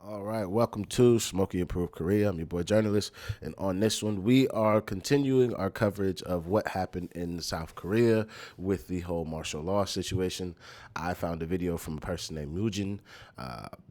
All right, welcome to Smokey Improved Korea. I'm your boy Jurnalist, and on this one, we are continuing our coverage of what happened in South Korea with the whole martial law situation. I found a video from a person named Mujin.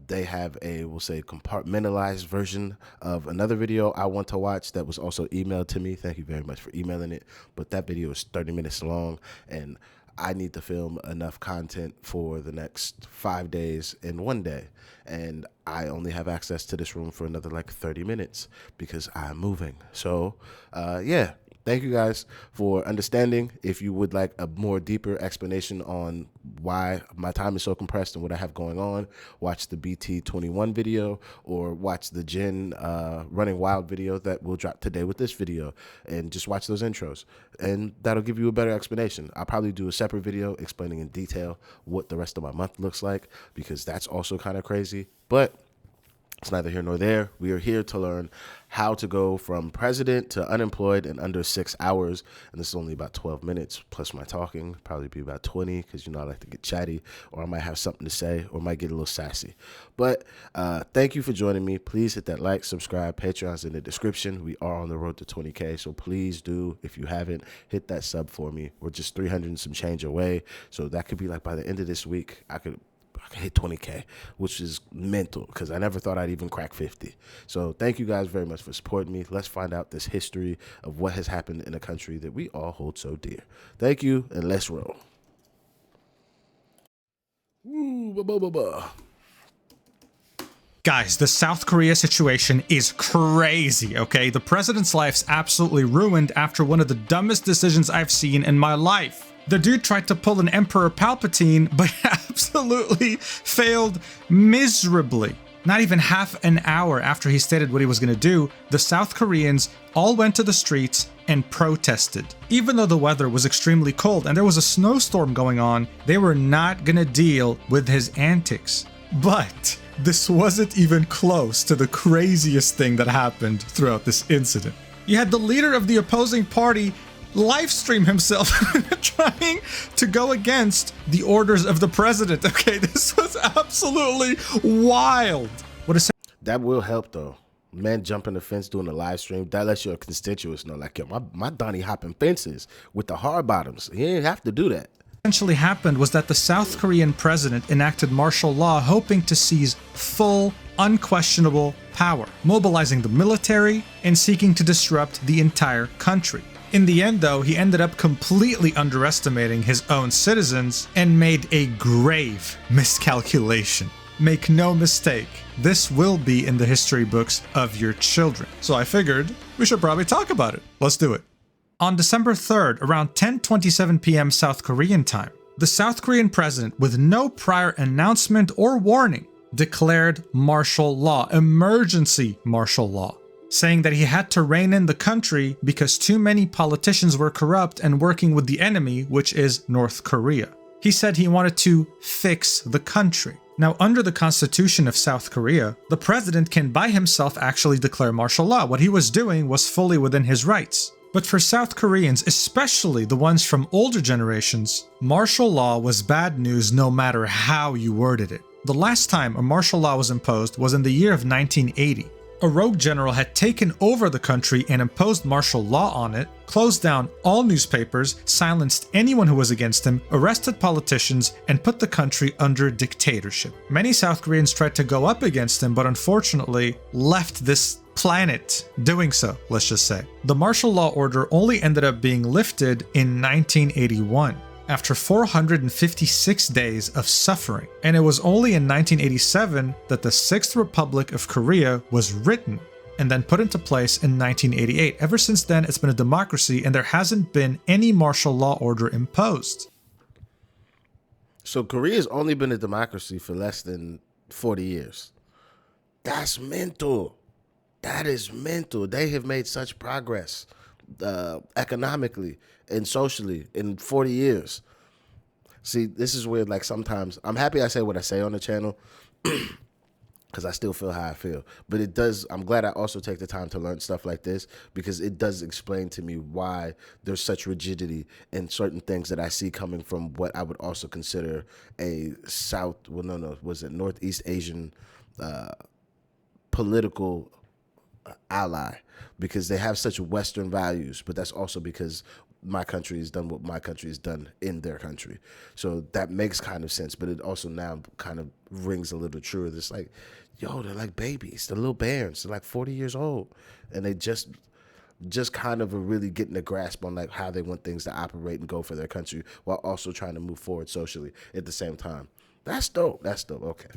They have a, we'll say, compartmentalized version of another video I want to watch that was also emailed to me. Thank you very much for emailing it. But that video is 30 minutes long, and I need to film enough content for the next 5 days in one day. And I only have access to this room for another like 30 minutes because I'm moving. So, yeah, thank you guys for understanding. If you would like a more deeper explanation on why my time is so compressed and what I have going on, watch the BT21 video or watch the Jin Running Wild video that will drop today with this video, and just watch those intros. And that'll give you a better explanation. I'll probably do a separate video explaining in detail what the rest of my month looks like, because that's also kind of crazy. But it's neither here nor there. We are here to learn how to go from president to unemployed in under 6 hours. And this is only about 12 minutes plus my talking, probably be about 20, because, I like to get chatty, or I might have something to say, or might get a little sassy. But thank you for joining me. Please hit that like, subscribe. Patreon's in the description. We are on the road to 20K. So please do, if you haven't, hit that sub for me. We're just 300 and some change away. So that could be like by the end of this week, I could hit 20K, which is mental because I never thought I'd even crack 50. So thank you guys very much for supporting me. Let's find out this history of what has happened in a country that we all hold so dear. Thank you, and let's roll. Guys, the South Korea situation is crazy, okay? The president's life's absolutely ruined after one of the dumbest decisions I've seen in my life. The dude tried to pull an Emperor Palpatine, but absolutely failed miserably. Not even half an hour after he stated what he was going to do, the South Koreans all went to the streets and protested. Even though the weather was extremely cold and there was a snowstorm going on, they were not going to deal with his antics. But this wasn't even close to the craziest thing that happened throughout this incident. You had the leader of the opposing party live stream himself trying to go against the orders of the president. Okay, this was absolutely wild. That will help though. Man jumping the fence doing a live stream, that lets your constituents know, like, yo, my Donnie hopping fences with the hard bottoms. He didn't have to do that. Essentially happened was that the South Korean president enacted martial law hoping to seize full, unquestionable power, mobilizing the military and seeking to disrupt the entire country. In the end, though, he ended up completely underestimating his own citizens and made a grave miscalculation. Make no mistake, this will be in the history books of your children. So I figured we should probably talk about it. Let's do it. On December 3rd, around 10:27 p.m. South Korean time, the South Korean president, with no prior announcement or warning, declared martial law, emergency martial law, saying that he had to rein in the country because too many politicians were corrupt and working with the enemy, which is North Korea. He said he wanted to fix the country. Now, under the constitution of South Korea, the president can by himself actually declare martial law. What he was doing was fully within his rights. But for South Koreans, especially the ones from older generations, martial law was bad news no matter how you worded it. The last time a martial law was imposed was in the year of 1980. A rogue general had taken over the country and imposed martial law on it, closed down all newspapers, silenced anyone who was against him, arrested politicians, and put the country under dictatorship. Many South Koreans tried to go up against him, but unfortunately left this planet doing so, let's just say. The martial law order only ended up being lifted in 1981. After 456 days of suffering. And it was only in 1987 that the Sixth Republic of Korea was written and then put into place in 1988. Ever since then, it's been a democracy and there hasn't been any martial law order imposed. So Korea's only been a democracy for less than 40 years. That's mental. That is mental. They have made such progress economically and socially in 40 years. See, this is weird. Like, sometimes I'm happy I say what I say on the channel because I still feel how I feel. But it does, I'm glad I also take the time to learn stuff like this, because it does explain to me why there's such rigidity in certain things that I see coming from what I would also consider a Northeast Asian political ally, because they have such Western values, but that's also because my country has done what my country has done in their country. So that makes kind of sense, but it also now kind of rings a little truer. It's like, yo, they're like babies. They're little bears. They're like 40 years old. And they just kind of are really getting a grasp on like how they want things to operate and go for their country while also trying to move forward socially at the same time. That's dope. That's dope. Okay.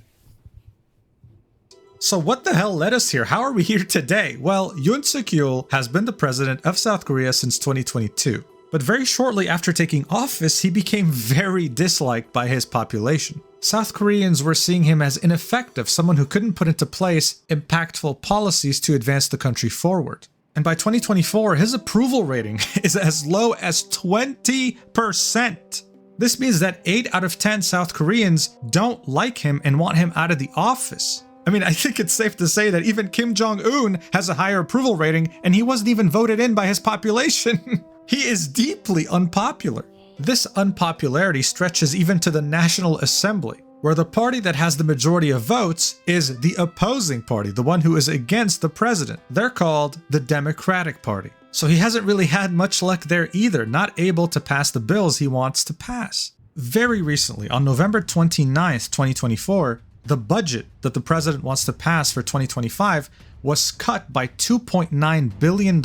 So what the hell led us here? How are we here today? Well, Yoon Suk-yeol has been the president of South Korea since 2022. But very shortly after taking office, he became very disliked by his population. South Koreans were seeing him as ineffective, someone who couldn't put into place impactful policies to advance the country forward. And by 2024, his approval rating is as low as 20%. This means that 8 out of 10 South Koreans don't like him and want him out of the office. I mean, I think it's safe to say that even Kim Jong-un has a higher approval rating, and he wasn't even voted in by his population. He is deeply unpopular. This unpopularity stretches even to the National Assembly, where the party that has the majority of votes is the opposing party, the one who is against the president. They're called the Democratic Party. So he hasn't really had much luck there either, not able to pass the bills he wants to pass. Very recently, on November 29th, 2024, the budget that the president wants to pass for 2025 was cut by $2.9 billion.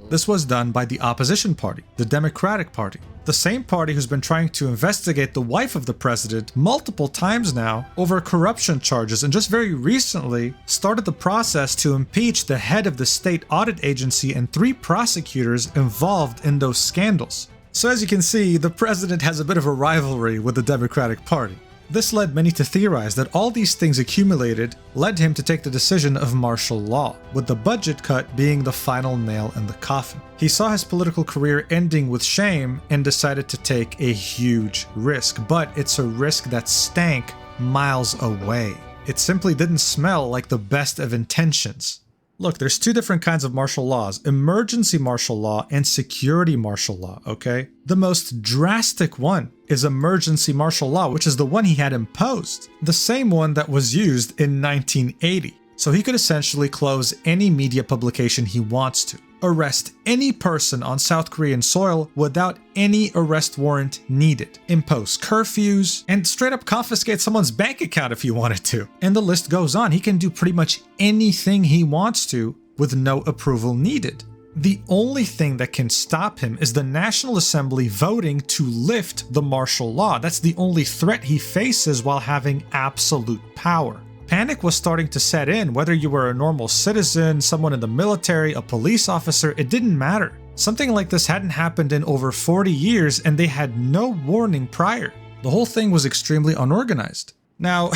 This was done by the opposition party, the Democratic Party. The same party who's been trying to investigate the wife of the president multiple times now over corruption charges, and just very recently started the process to impeach the head of the state audit agency and 3 prosecutors involved in those scandals. So as you can see, the president has a bit of a rivalry with the Democratic Party. This led many to theorize that all these things accumulated led him to take the decision of martial law, with the budget cut being the final nail in the coffin. He saw his political career ending with shame and decided to take a huge risk, but it's a risk that stank miles away. It simply didn't smell like the best of intentions. Look, there's 2 different kinds of martial laws: emergency martial law and security martial law, okay? The most drastic one is emergency martial law, which is the one he had imposed, the same one that was used in 1980. So he could essentially close any media publication he wants to, arrest any person on South Korean soil without any arrest warrant needed, impose curfews, and straight up confiscate someone's bank account if he wanted to. And the list goes on. He can do pretty much anything he wants to with no approval needed. The only thing that can stop him is the National Assembly voting to lift the martial law. That's the only threat he faces while having absolute power. Panic was starting to set in. Whether you were a normal citizen, someone in the military, a police officer, it didn't matter. Something like this hadn't happened in over 40 years, and they had no warning prior. The whole thing was extremely unorganized. Now,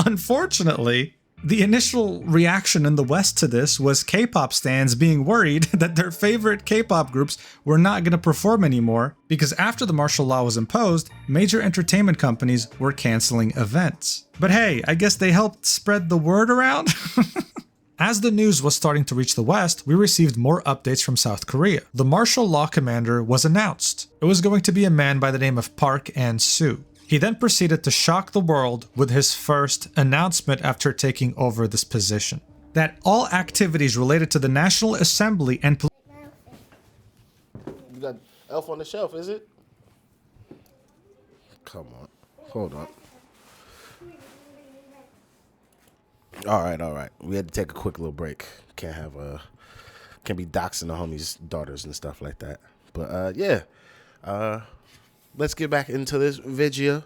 unfortunately, the initial reaction in the West to this was K-pop stans being worried that their favorite K-pop groups were not going to perform anymore, because after the martial law was imposed, major entertainment companies were canceling events. But hey, I guess they helped spread the word around? As the news was starting to reach the West, we received more updates from South Korea. The martial law commander was announced. It was going to be a man by the name of Park An-soo. He then proceeded to shock the world with his first announcement after taking over this position: that all activities related to the National Assembly and You got Elf on the Shelf, is it? Come on. Hold on. All right. We had to take a quick little break. Can't be doxing the homies' daughters and stuff like that. But yeah. Let's get back into this video.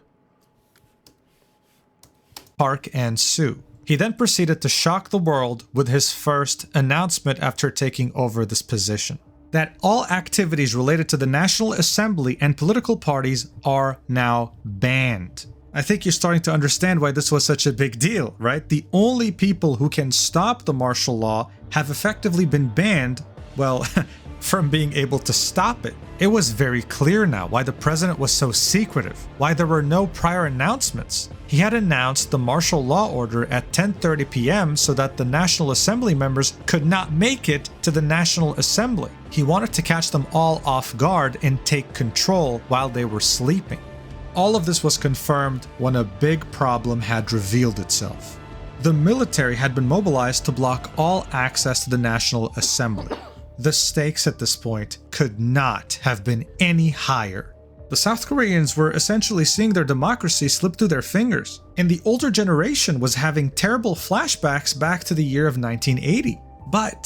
Park An-soo. He then proceeded to shock the world with his first announcement after taking over this position: that all activities related to the National Assembly and political parties are now banned. I think you're starting to understand why this was such a big deal, right? The only people who can stop the martial law have effectively been banned, well, from being able to stop it. It was very clear now why the president was so secretive, why there were no prior announcements. He had announced the martial law order at 10:30 p.m. so that the National Assembly members could not make it to the National Assembly. He wanted to catch them all off guard and take control while they were sleeping. All of this was confirmed when a big problem had revealed itself. the military had been mobilized to block all access to the National Assembly. The stakes at this point could not have been any higher. The South Koreans were essentially seeing their democracy slip through their fingers, and the older generation was having terrible flashbacks back to the year of 1980. But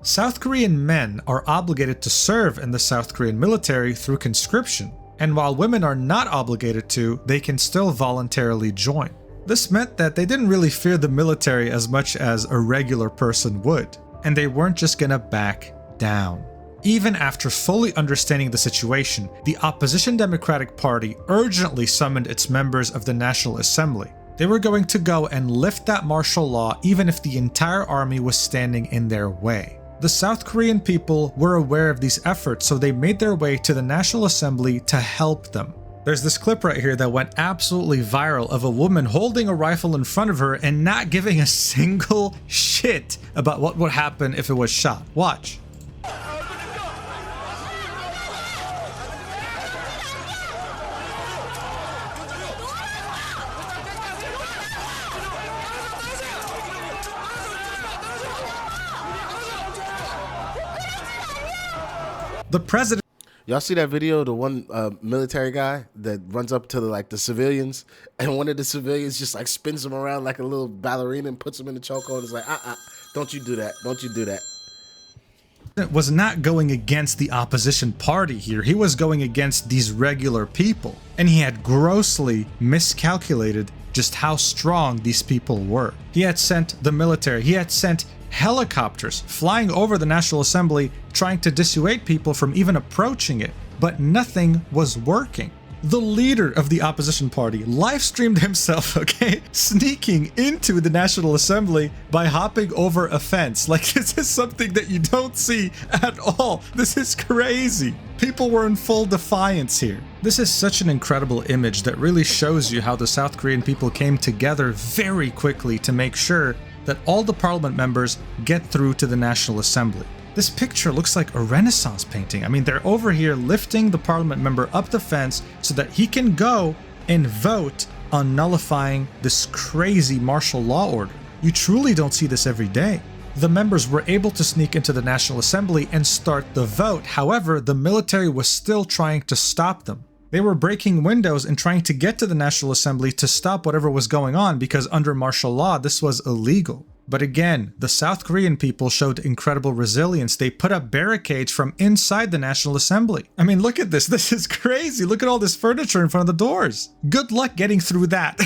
South Korean men are obligated to serve in the South Korean military through conscription, and while women are not obligated to, they can still voluntarily join. This meant that they didn't really fear the military as much as a regular person would, and they weren't just gonna back down. Even after fully understanding the situation, the opposition Democratic Party urgently summoned its members of the National Assembly. They were going to go and lift that martial law even if the entire army was standing in their way. The South Korean people were aware of these efforts, so they made their way to the National Assembly to help them. There's this clip right here that went absolutely viral of a woman holding a rifle in front of her and not giving a single shit about what would happen if it was shot. Watch. The president. Y'all see that video? The one military guy that runs up to the civilians, and one of the civilians just spins him around like a little ballerina and puts him in the chokehold. And is like, don't you do that? Don't you do that? Was not going against the opposition party here. He was going against these regular people, and he had grossly miscalculated just how strong these people were. He had sent the military. He had sent helicopters flying over the National Assembly trying to dissuade people from even approaching it, but nothing was working. The leader of the opposition party live streamed himself, sneaking into the National Assembly by hopping over a fence. This is something that you don't see at all. This is crazy. People were in full defiance here. This is such an incredible image that really shows you how the South Korean people came together very quickly to make sure that all the parliament members get through to the National Assembly. This picture looks like a Renaissance painting. I mean, they're over here lifting the parliament member up the fence so that he can go and vote on nullifying this crazy martial law order. You truly don't see this every day. The members were able to sneak into the National Assembly and start the vote. However, the military was still trying to stop them. They were breaking windows and trying to get to the National Assembly to stop whatever was going on because under martial law, this was illegal. But again, the South Korean people showed incredible resilience. They put up barricades from inside the National Assembly. I mean, look at this. This is crazy. Look at all this furniture in front of the doors. Good luck getting through that.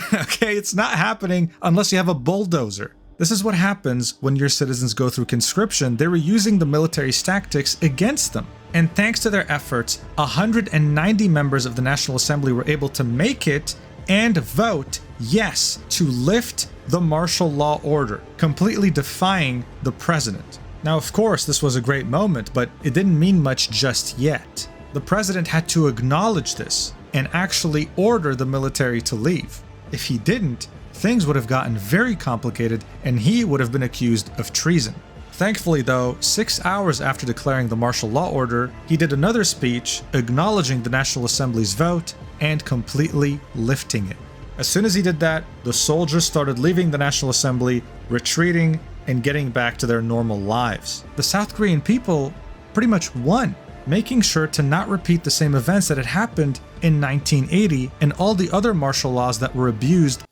It's not happening unless you have a bulldozer. This is what happens when your citizens go through conscription. They were using the military's tactics against them. And thanks to their efforts, 190 members of the National Assembly were able to make it and vote yes to lift the martial law order, completely defying the president. Now, of course, this was a great moment, but it didn't mean much just yet. The president had to acknowledge this and actually order the military to leave. If he didn't, things would have gotten very complicated and he would have been accused of treason. Thankfully though, 6 hours after declaring the martial law order, he did another speech acknowledging the National Assembly's vote and completely lifting it. As soon as he did that, the soldiers started leaving the National Assembly, retreating, and getting back to their normal lives. The South Korean people pretty much won, making sure to not repeat the same events that had happened in 1980 and all the other martial laws that were abused.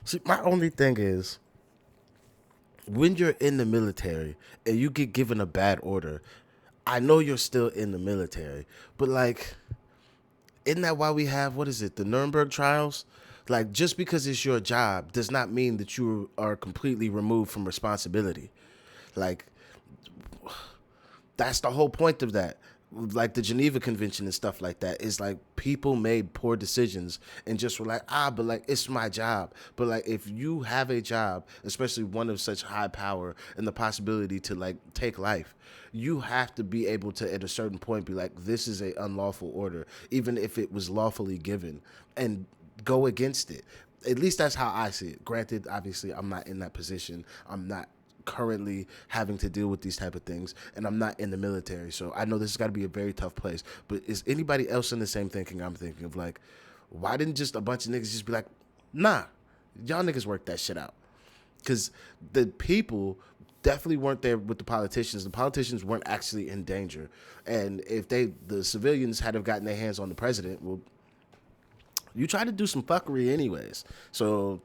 See, my only thing is, when you're in the military and you get given a bad order, I know you're still in the military, but isn't that why we have, the Nuremberg trials? Just because it's your job does not mean that you are completely removed from responsibility. That's the whole point of that. The Geneva Convention and stuff like that is people made poor decisions and just were but it's my job. But if you have a job, especially one of such high power and the possibility to take life, you have to be able to at a certain point be this is a unlawful order, even if it was lawfully given, and go against it. At least that's how I see it. Granted, obviously I'm not in that position. I'm not currently having to deal with these type of things, and I'm not in the military, so I know this has got to be a very tough place. But is anybody else in the same thinking I'm thinking of? Why didn't just a bunch of niggas just be nah, y'all niggas work that shit out? because the people definitely weren't there with the politicians. The politicians weren't actually in danger. And if the civilians had have gotten their hands on the president, well, you try to do some fuckery anyways. So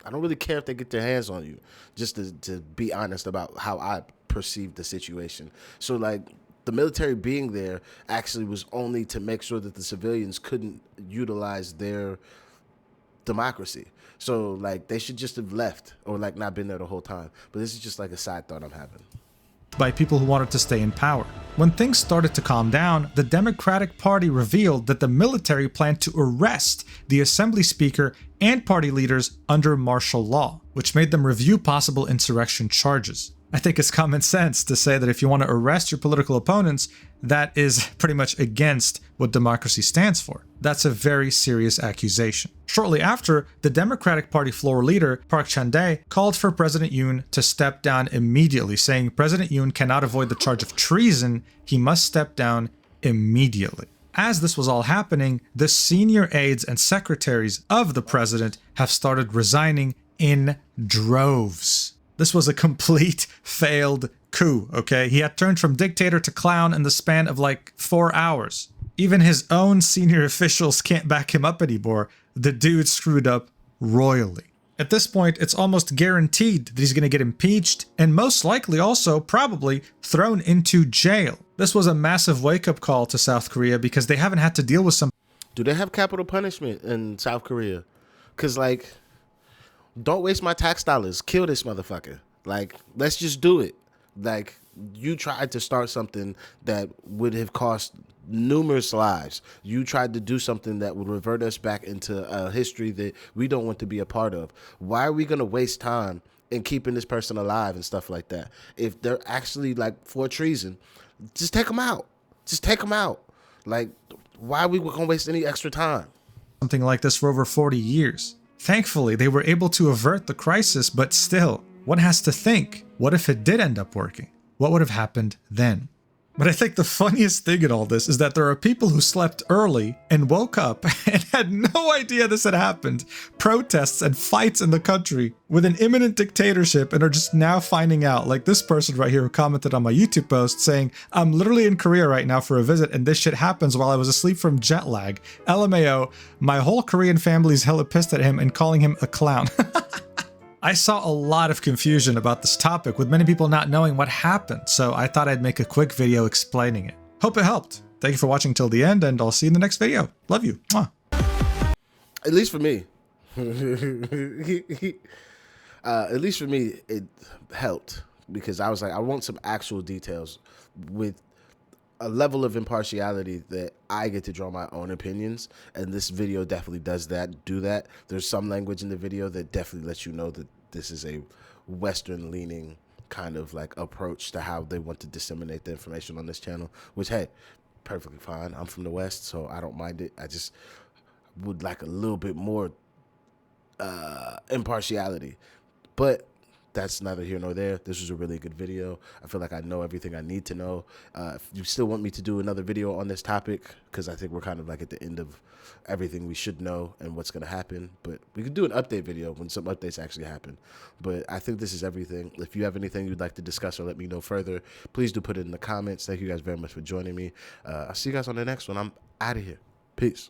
I don't really care if they get their hands on you, just to be honest about how I perceive the situation. So like the military being there actually was only to make sure that the civilians couldn't utilize their democracy. So like they should just have left or like not been there the whole time. But this is just like a side thought I'm having. By people who wanted to stay in power. When things started to calm down, the Democratic Party revealed that the military planned to arrest the Assembly Speaker and party leaders under martial law, which made them review possible insurrection charges. I think it's common sense to say that if you want to arrest your political opponents, that is pretty much against what democracy stands for. That's a very serious accusation. Shortly after, the Democratic Party floor leader, Park Chan-dae, called for President Yoon to step down immediately, saying President Yoon cannot avoid the charge of treason, he must step down immediately. As this was all happening, the senior aides and secretaries of the president have started resigning in droves. This was a complete failed coup, okay? He had turned from dictator to clown in the span of like 4 hours. Even his own senior officials can't back him up anymore. The dude screwed up royally. At this point, it's almost guaranteed that he's going to get impeached and most likely also probably thrown into jail. This was a massive wake-up call to South Korea because they haven't had to deal with some... Do they have capital punishment in South Korea? Because like... don't waste my tax dollars. Kill this motherfucker. Like, let's just do it. Like, you tried to start something that would have cost numerous lives. You tried to do something that would revert us back into a history that we don't want to be a part of. Why are we going to waste time in keeping this person alive and stuff like that? If they're actually, like, for treason, just take them out. Just take them out. Like, why are we going to waste any extra time? Something like this for over 40 years. Thankfully, they were able to avert the crisis, but still, one has to think, what if it did end up working? What would have happened then? But I think the funniest thing in all this is that there are people who slept early and woke up and had no idea this had happened. Protests and fights in the country with an imminent dictatorship and are just now finding out. Like this person right here who commented on my YouTube post saying, I'm literally in Korea right now for a visit and this shit happens while I was asleep from jet lag. LMAO, my whole Korean family's hella pissed at him and calling him a clown. I saw a lot of confusion about this topic with many people not knowing what happened, so I thought I'd make a quick video explaining it. Hope it helped. Thank you for watching till the end, and I'll see you in the next video. Love you. Mwah. At least for me. At least for me, it helped because I was like, I want some actual details with a level of impartiality that I get to draw my own opinions, and this video definitely does do that. There's some language in the video that definitely lets you know that this is a Western-leaning kind of like approach to how they want to disseminate the information on this channel, which, hey, perfectly fine. I'm from the West, so I don't mind it. I just would like a little bit more impartiality, but that's neither here nor there. This was a really good video. I feel like I know everything I need to know. If you still want me to do another video on this topic, because I think we're kind of like at the end of everything we should know and what's going to happen, but we could do an update video when some updates actually happen. But I think this is everything. If you have anything you'd like to discuss or let me know further, please do put it in the comments. Thank you guys very much for joining me. I'll see you guys on the next one. I'm out of here. Peace.